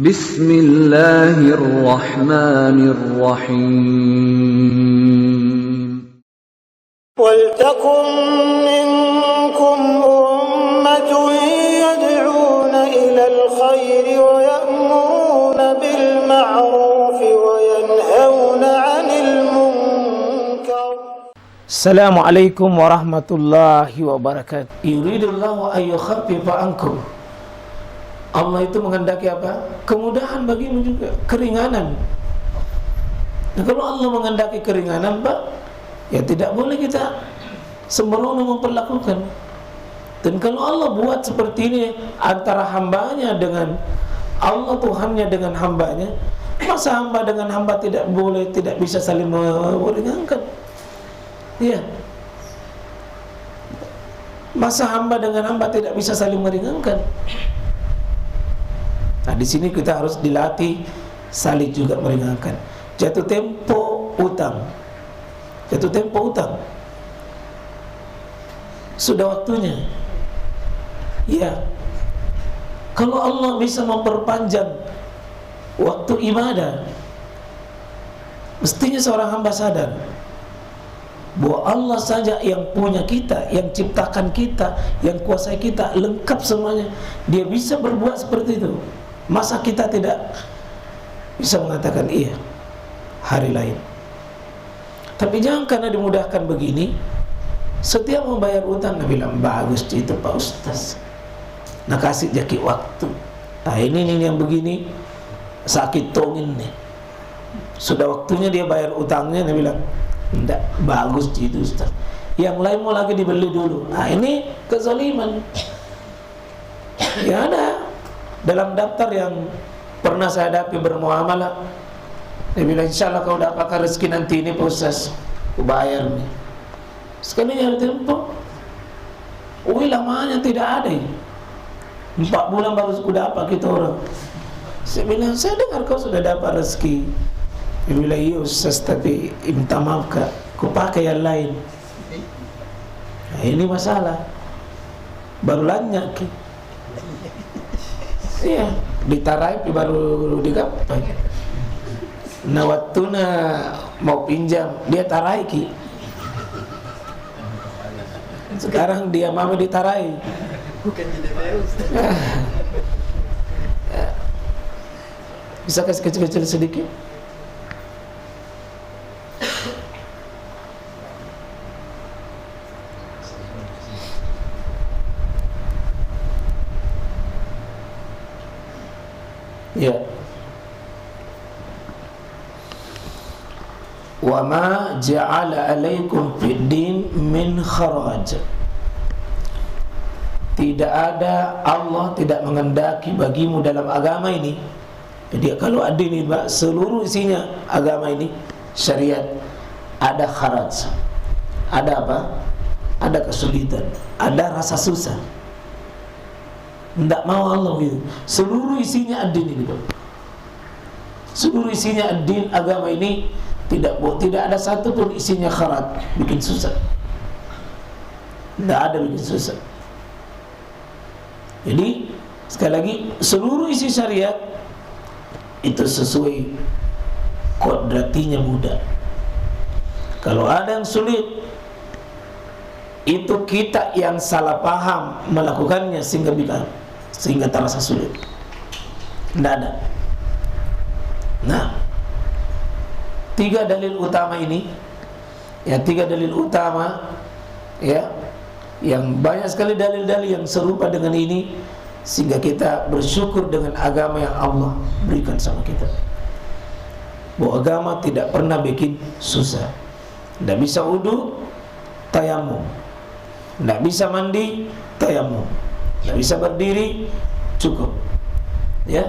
Bismillahirrahmanirrahim. وَلْتَكُنْ مِنْكُمْ أُمَّةٌ يَدْعُونَ إِلَى الْخَيْرِ وَيَأْمُرُونَ بِالْمَعْرُوفِ وَيَنْهَوْنَ عَنِ الْمُنْكَرِ. Assalamualaikum warahmatullahi wabarakatuh. Yuridullahu ayyukhaffifa ankum. Allah itu menghendaki apa? Kemudahan bagimu juga, keringanan. Nah, kalau Allah menghendaki keringanan, Pak, ya tidak boleh kita sembrono memperlakukan. Dan kalau Allah buat seperti ini antara hambanya dengan Allah, Tuhannya dengan hambanya, masa hamba dengan hamba tidak boleh, tidak bisa saling meringankan? Iya. Masa hamba dengan hamba tidak bisa saling meringankan? Nah, di sini kita harus dilatih saling juga meringankan. Jatuh tempo utang. Jatuh tempo utang. Sudah waktunya. Ya. Kalau Allah bisa memperpanjang waktu ibadah, mestinya seorang hamba sadar bahwa Allah saja yang punya kita, yang ciptakan kita, yang kuasai kita, lengkap semuanya. Dia bisa berbuat seperti itu. Masa kita tidak bisa mengatakan iya hari lain? Tapi jangan karena dimudahkan begini, setiap membayar utang Nabi bilang bagus itu Pak Ustaz. Nah, kasih jaki waktu. Nah, ini yang begini sakit tongin nih. Sudah waktunya dia bayar utangnya, Nabi bilang enggak, bagus itu Ustaz. Yang lain mau lagi dibeli dulu. Nah, ini kezaliman. Ya, ada dalam daftar yang pernah saya hadapi bermuamalah, dia bilang insyaallah kau dapatkan rezeki nanti ini Pak Ustaz, aku bayar nih. Sekali nyari tempo, lamanya tidak ada ini. 4 bulan baru aku dapat kita orang. Saya bilang, saya dengar kau sudah dapat rezeki. Dia bilang, iya Ustaz, tapi minta maaf Kak, aku pakai yang lain. Nah, ini masalah. Baru lanyak. Iya, ditarai baru digapai. Nah, waktuna mau pinjam, dia tarai ki. Sekarang dia mau ditarai. Bukan bisa kasih kecil-kecil sedikit? Ya. Wa ma ja'ala 'alaikum fid din min kharaj. Tidak ada, Allah tidak mengendaki bagimu dalam agama ini. Jadi kalau ada ini seluruh isinya agama ini syariat, ada kharaj. Ada apa? Ada kesulitan, ada rasa susah. Tidak mau Allah gitu. Seluruh isinya ad-din ini, seluruh isinya ad-din, agama ini tidak ada satu pun isinya kharat, bikin susah. Tidak ada bikin susah. Jadi sekali lagi, seluruh isi syariat itu sesuai kodratinya mudah. Kalau ada yang sulit, itu kita yang salah paham melakukannya sehingga terasa sulit. Tidak ada. Nah, 3 dalil utama ini, ya 3 dalil utama, ya, yang banyak sekali dalil-dalil yang serupa dengan ini, sehingga kita bersyukur dengan agama yang Allah berikan sama kita. Bahwa agama tidak pernah bikin susah. Tidak bisa wudu, tayamum. Tidak bisa mandi, tayamum. Tidak bisa berdiri, cukup. Ya,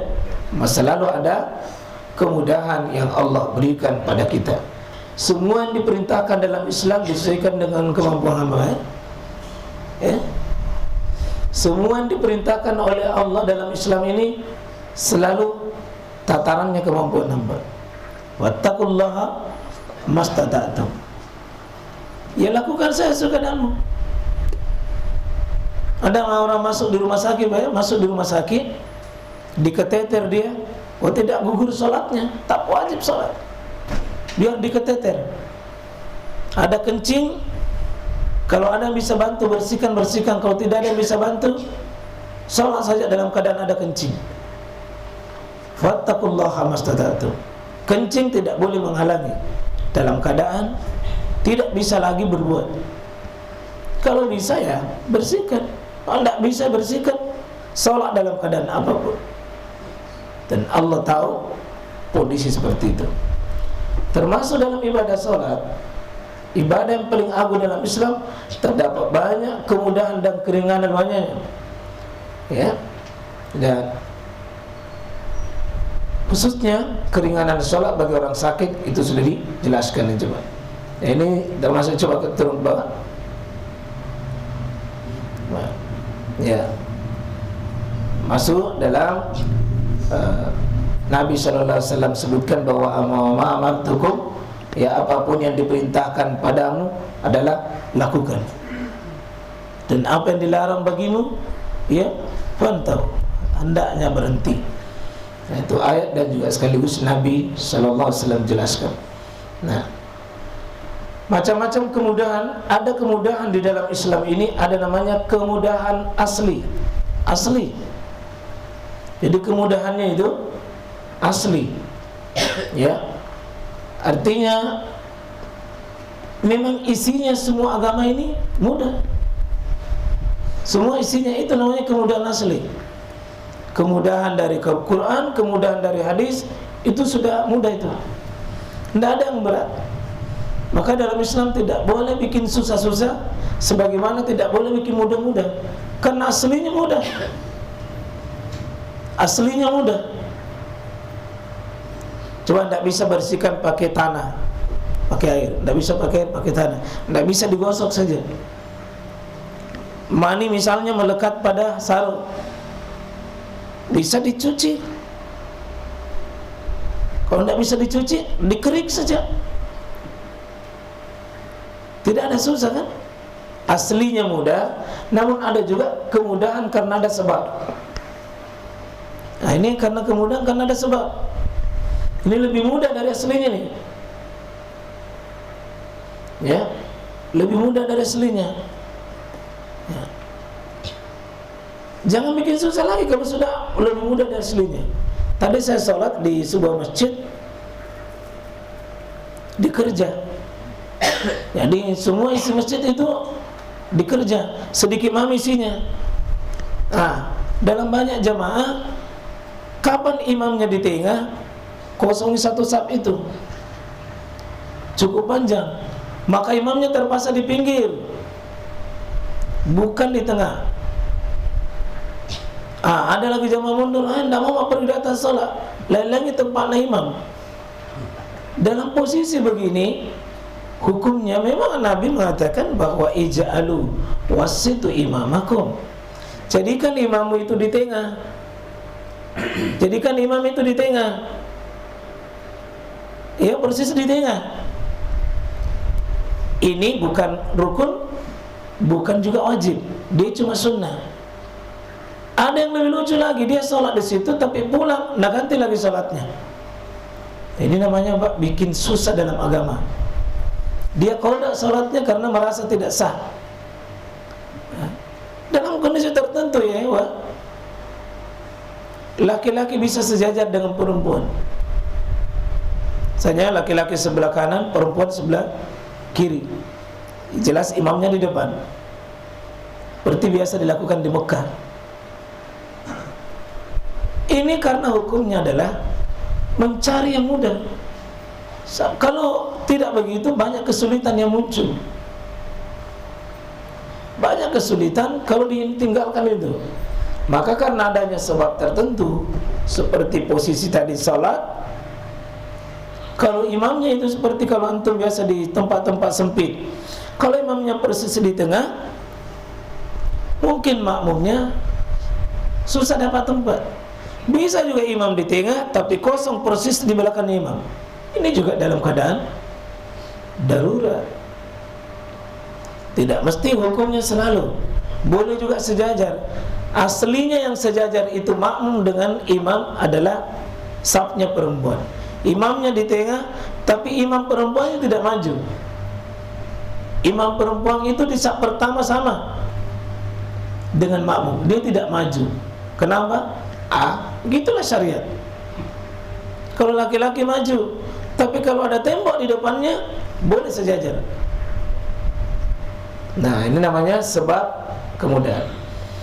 masa lalu ada kemudahan yang Allah berikan pada kita. Semua yang diperintahkan dalam Islam disesuaikan dengan kemampuan hamba. Ya. Semua yang diperintahkan oleh Allah dalam Islam ini selalu tatarannya kemampuan hamba. Wattaqullaha mastata'tum. Ya, lakukan saya sekadar. Ada orang masuk di rumah sakit, masuk di rumah sakit, diketeter dia, tidak gugur sholatnya, tak wajib sholat, biar diketeter. Ada kencing, kalau ada yang bisa bantu bersihkan, kalau tidak ada yang bisa bantu, sholat saja dalam keadaan ada kencing. Fattaqullaha mastata'tum. Kencing tidak boleh menghalangi dalam keadaan tidak bisa lagi berbuat. Kalau bisa ya bersihkan, kalau tidak bisa bersihkan, sholat dalam keadaan apapun. Dan Allah tahu kondisi seperti itu. Termasuk dalam ibadah sholat, ibadah yang paling agung dalam Islam, terdapat banyak kemudahan dan keringanan banyaknya. Ya, dan khususnya keringanan sholat bagi orang sakit itu sudah dijelaskan ya, coba. Ya, ini termasuk, coba turun ke bawah. Ya, masuk dalam Nabi SAW sebutkan bahwa amartukum, ya apapun yang diperintahkan padamu adalah lakukan, dan apa yang dilarang bagimu, ya pantau, hendaknya berhenti. Nah, itu ayat dan juga sekaligus Nabi SAW jelaskan. Nah, macam-macam kemudahan. Ada kemudahan di dalam Islam ini, ada namanya kemudahan asli. Jadi kemudahannya itu asli, ya. Artinya memang isinya semua agama ini mudah. Semua isinya itu namanya kemudahan asli. Kemudahan dari Quran, kemudahan dari hadis, itu sudah mudah itu. Tidak ada yang berat. Maka dalam Islam tidak boleh bikin susah-susah, sebagaimana tidak boleh bikin mudah-mudah. Karena aslinya mudah. Aslinya mudah. Cuma tidak bisa bersihkan pakai tanah, pakai air. Tidak bisa pakai tanah. Tidak bisa digosok saja. Mani misalnya melekat pada sarung, bisa dicuci. Kalau tidak bisa dicuci, dikerik saja. Tidak ada susah kan? Aslinya mudah, namun ada juga kemudahan karena ada sebab. Nah, ini karena kemudahan karena ada sebab. Ini lebih mudah dari aslinya nih. Ya, lebih mudah dari aslinya. Ya. Jangan bikin susah lagi kalau sudah lebih mudah dari aslinya. Tadi saya sholat di sebuah masjid, dikerja. Jadi semua isi masjid itu dikerja, sedikit mami isinya. Nah, dalam banyak jamaah, kapan imamnya di tengah, kosongi satu saf itu cukup panjang, maka imamnya terpaksa di pinggir, bukan di tengah. Ada lagi jamaah mundur, tidak mau pergi di atas sholat, lain-lainnya tempatnya imam. Dalam posisi begini, hukumnya memang Nabi mengatakan bahwa ija'alu wasitu imamakum, jadikan imammu itu di tengah. Jadikan imam itu di tengah, ya persis di tengah. Ini bukan rukun, bukan juga wajib, dia cuma sunnah. Ada yang lebih lucu lagi, dia sholat di situ tapi pulang, nak ganti lagi sholatnya. Ini namanya bikin susah dalam agama. Dia kodak sholatnya karena merasa tidak sah. Dalam kondisi tertentu ya, laki-laki bisa sejajar dengan perempuan. Misalnya laki-laki sebelah kanan, perempuan sebelah kiri. Jelas imamnya di depan. Seperti biasa dilakukan di Mekah. Ini karena hukumnya adalah mencari yang mudah. Kalau tidak begitu, banyak kesulitan yang muncul. Banyak kesulitan kalau ditinggalkan itu. Maka karena adanya sebab tertentu, seperti posisi tadi sholat, kalau imamnya itu seperti kalau antum biasa di tempat-tempat sempit, kalau imamnya persis di tengah, mungkin makmumnya susah dapat tempat. Bisa juga imam di tengah tapi kosong persis di belakang imam. Ini juga dalam keadaan darurat. Tidak mesti hukumnya selalu. Boleh juga sejajar. Aslinya yang sejajar itu makmum dengan imam adalah safnya perempuan. Imamnya di tengah, tapi imam perempuannya tidak maju. Imam perempuan itu di saf pertama sama dengan makmum, dia tidak maju. Kenapa? Gitulah syariat. Kalau laki-laki maju, tapi kalau ada tembok di depannya boleh sejajar. Nah, ini namanya sebab kemudahan.